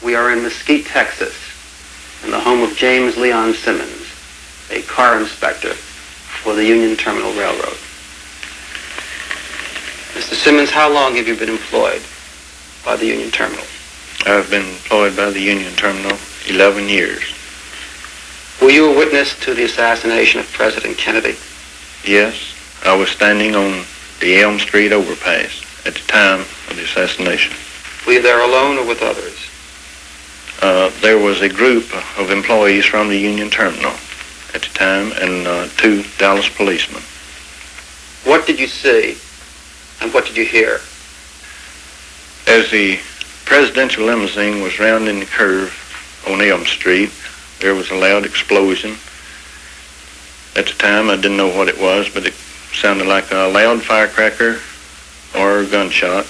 We are in Mesquite, Texas, in the home of James Leon Simmons, a car inspector for the Union Terminal Railroad. Mr. Simmons, how long have you been employed by the Union Terminal? I've been employed by the Union Terminal 11 years. Were you a witness to the assassination of President Kennedy? Yes, I was standing on the Elm Street overpass at the time of the assassination. Were you there alone or with others? There was a group of employees from the Union Terminal at the time and 2 Dallas policemen. What did you see and what did you hear? As the presidential limousine was rounding the curve on Elm Street, there was a loud explosion. At the time, I didn't know what it was, but it sounded like a loud firecracker or a gunshot.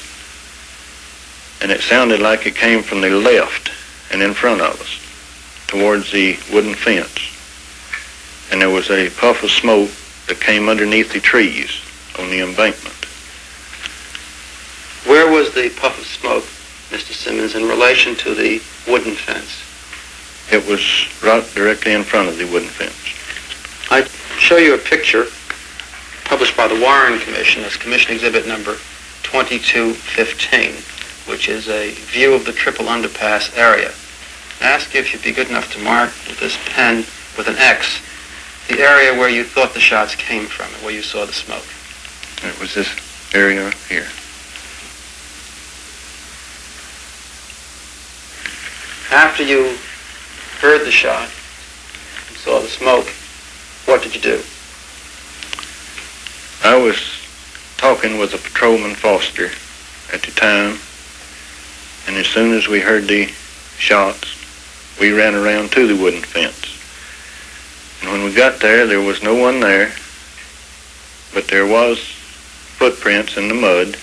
And it sounded like it came from the left and in front of us, towards the wooden fence. And there was a puff of smoke that came underneath the trees on the embankment. Where was the puff of smoke, Mr. Simmons, in relation to the wooden fence? It was right directly in front of the wooden fence. I show you a picture published by the Warren Commission as Commission Exhibit number 2215, which is a view of the triple underpass area. I ask you if you'd be good enough to mark with this pen with an X the area where you thought the shots came from and where you saw the smoke. It was this area here. After you heard the shot and saw the smoke, what did you do? I was talking with a Patrolman Foster at the time, and as soon as we heard the shots, we ran around to the wooden fence. And when we got there, there was no one there, but there was footprints in the mud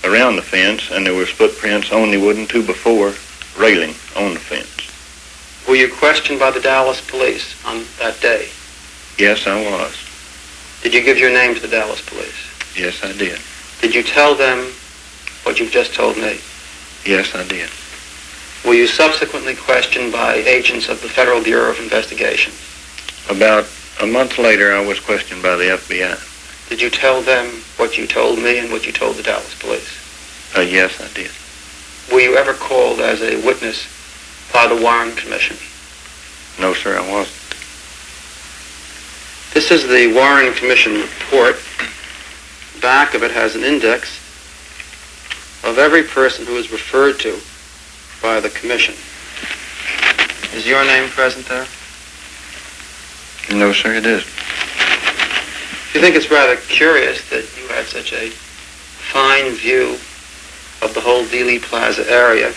around the fence, and there was footprints on the wooden 2x4 railing on the fence. Were you questioned by the Dallas police on that day? Yes, I was. Did you give your name to the Dallas police? Yes, I did. Did you tell them what you've just told me? Yes, I did. Were you subsequently questioned by agents of the Federal Bureau of Investigation? About a month later, I was questioned by the FBI. Did you tell them what you told me and what you told the Dallas police? Yes, I did. Were you ever called as a witness by the Warren Commission? No, sir, I wasn't. This is the Warren Commission report. Back of it has an index of every person who is referred to by the Commission. Is your name present there? No, sir, it isn't. You think it's rather curious that you had such a fine view of the whole Dealey Plaza area,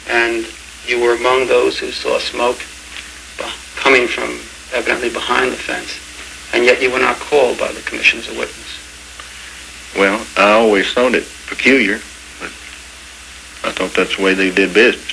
and you were among those who saw smoke coming from evidently behind the fence, and yet you were not called by the Commission as a witness? Well, I always thought it peculiar, but I thought that's the way they did business.